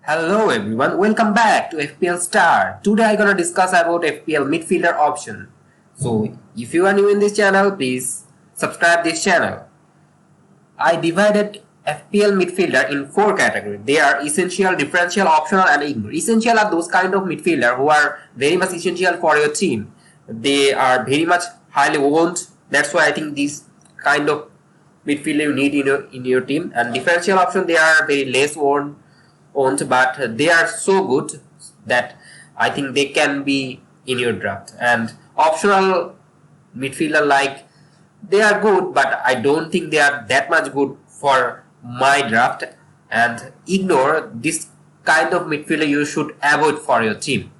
Hello everyone, welcome back to FPL STAR. Today I'm gonna discuss about FPL Midfielder option. So if you are new in this channel, please subscribe this channel. I divided FPL Midfielder in 4 categories. They are essential, differential, optional and ignore. Essential are those kind of midfielder who are very much essential for your team. They are very much highly owned. That's why I think these kind of midfielder you need in your team. And differential option, they are very less owned, but they are so good that I think they can be in your draft. And optional midfielder, like, they are good, but I don't think they are that much good for my draft. And ignore this kind of midfielder you should avoid for your team.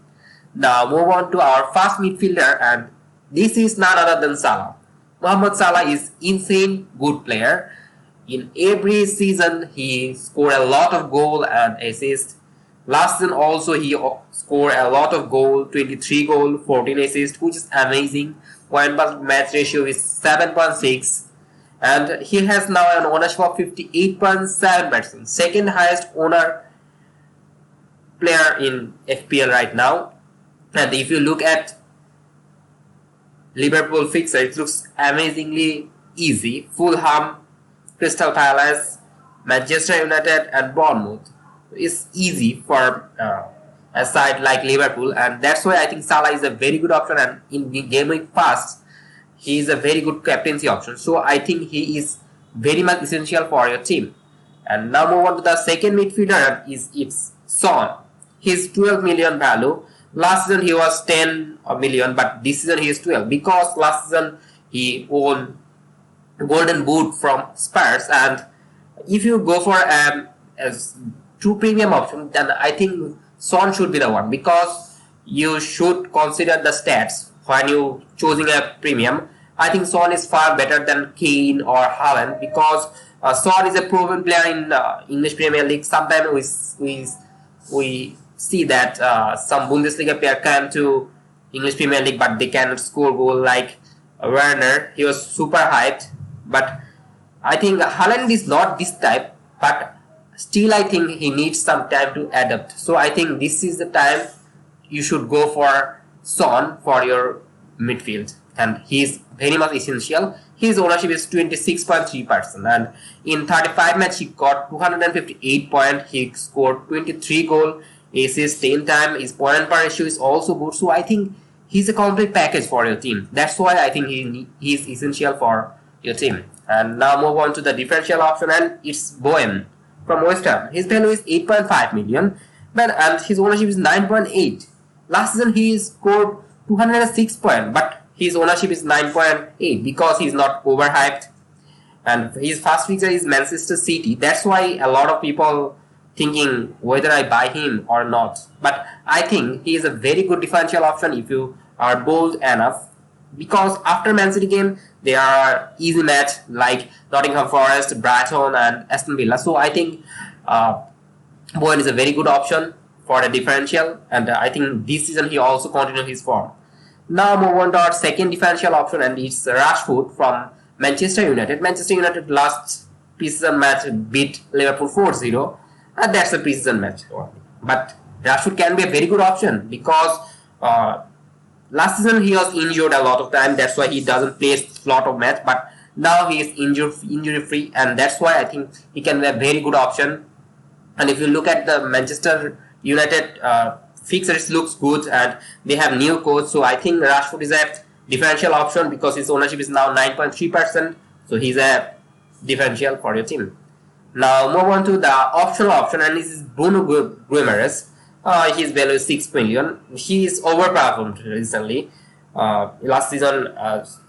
Now move on to our first midfielder, and this is none other than Salah. Mohamed Salah is insane good player. In every season, he scored a lot of goal and assists. Last season also he scored a lot of goal, 23 goal, 14 assists, which is amazing. Point per match ratio is 7.6, and he has now an ownership of 58.7%. Second highest owner player in FPL right now. And if you look at Liverpool fixture, it looks amazingly easy. Fulham, Crystal Palace, Manchester United and Bournemouth is easy for a side like Liverpool, and that's why I think Salah is a very good option, and in gaming fast he is a very good captaincy option. So I think he is very much essential for your team. And now move on to the second midfielder, it's Son. He's 12 million value. Last season he was 10 million, but this season he is 12 because last season he won Golden Boot from Spurs. And if you go for a true premium option, then I think Son should be the one, because you should consider the stats when you choosing a premium. I think Son is far better than Kane or Haaland, because Son is a proven player in English Premier League. Sometimes we see that some Bundesliga player come to English Premier League but they cannot score goal, like Werner. He was super hyped, but I think Haaland is not this type, but still I think he needs some time to adapt. So I think this is the time you should go for Son for your midfield, and he is very much essential. His ownership is 26.3%, and in 35 matches he got 258 points. He scored 23 goals, assists 10 times. His point per ratio is also good. So I think he's a complete package for your team. That's why I think he is essential for your team. And now move on to the differential option, and it's Bowen from West Ham. His value is 8.5 million, and his ownership is 9.8. Last season he scored 206 points, but his ownership is 9.8 because he's not overhyped. And his first fixture is Manchester City. That's why a lot of people thinking whether I buy him or not. But I think he is a very good differential option if you are bold enough, because after Man City game there are easy match like Nottingham Forest, Brighton and Aston Villa. So I think Bowen is a very good option for a differential, and I think this season he also continued his form. Now move on to our second differential option, and it's Rashford from Manchester United. Manchester United last preseason match beat Liverpool 4-0, and that's a preseason match. But Rashford can be a very good option because last season he was injured a lot of time. That's why he doesn't play a lot of match. But now he is injury free, and that's why I think he can be a very good option. And if you look at the Manchester United fixtures, looks good, and they have new coach. So I think Rashford is a differential option because his ownership is now 9.3%. So he's a differential for your team. Now move on to the optional option, and this is Bruno Guimaraes. His value is 6 million. He is overperformed recently. Last season,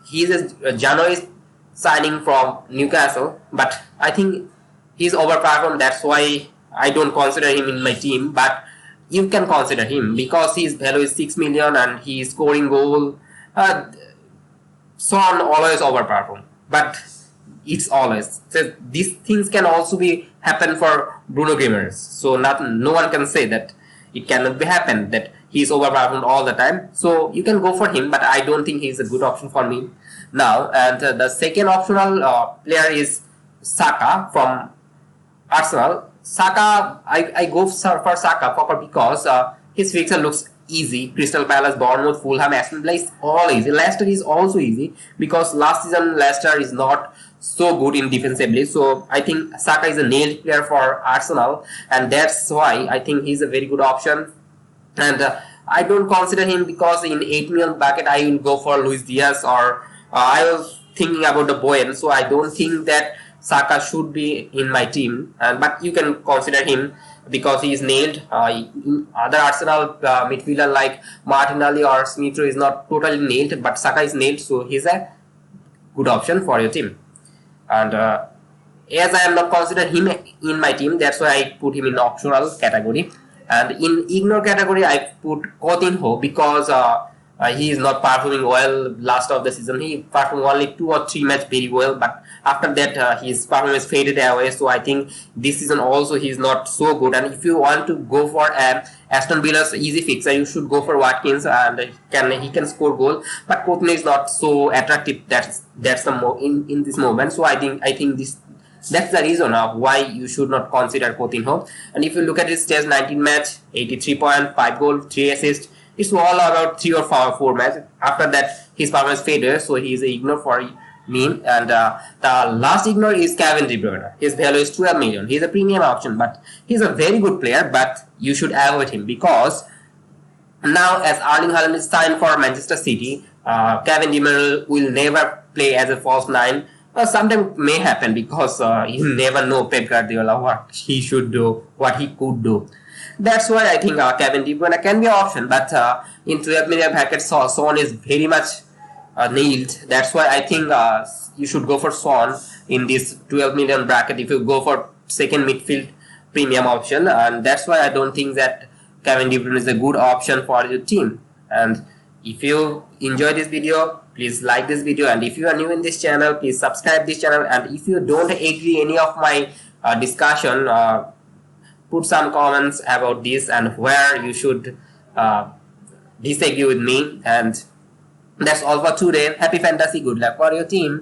he is a January signing from Newcastle, but I think he's overperformed. That's why I don't consider him in my team. But you can consider him because his value is 6 million and he is scoring goal. Son always overperform, but it's always, so these things can also be happen for Bruno Guimaraes. So no one can say that it cannot be happen that he's overperformed all the time. So you can go for him, but I don't think he's a good option for me now. And the second optional player is Saka from Arsenal. Saka, I go for Saka because his fixture looks easy. Crystal Palace, Bournemouth, Fulham, Aston Villa is all easy. Leicester is also easy because last season Leicester is not so good in defensively. So I think Saka is a nailed player for Arsenal, and that's why I think he's a very good option. And I don't consider him because in 8 million bracket I will go for Luis Diaz, or I was thinking about the Bowen, so I don't think that Saka should be in my team. But you can consider him because he is nailed. Other Arsenal midfielder like Martinelli or Smith Rowe is not totally nailed, but Saka is nailed, so he's a good option for your team. And as I am not consider him in my team, that's why I put him in optional category. And in ignore category, I put Coutinho because he is not performing well last of the season. He performed only 2 or 3 matches very well, but after that his performance faded away. So I think this season also he is not so good. And if you want to go for Aston Villa's easy fixer, you should go for Watkins, and he can score goal. But Coutinho is not so attractive. That's the in this moment. So I think this. That's the reason of why you should not consider Coutinho. And if you look at his stage 19 match, 83 point, 5 goal, 3 assists, it's all about 3 or 4 matches. After that, his performance faded, so he is ignore for me. And the last ignore is Kevin De Bruyne. His value is 12 million. He's a premium option, but he's a very good player, but you should avoid him because now as Erling Haaland is signed for Manchester City, Kevin De Bruyne will never play as a false 9. Sometimes may happen because you never know Pep Guardiola what he should do, what he could do. That's why I think Kevin De Bruyne can be an option, but in 12 million bracket, Son is very much nailed. That's why I think you should go for Son in this 12 million bracket if you go for second midfield premium option, and that's why I don't think that Kevin De Bruyne is a good option for your team. And if you enjoy this video, please like this video, and if you are new in this channel, please subscribe this channel. And if you don't agree any of my discussion, put some comments about this and where you should disagree with me. And that's all for today. Happy fantasy, good luck for your team.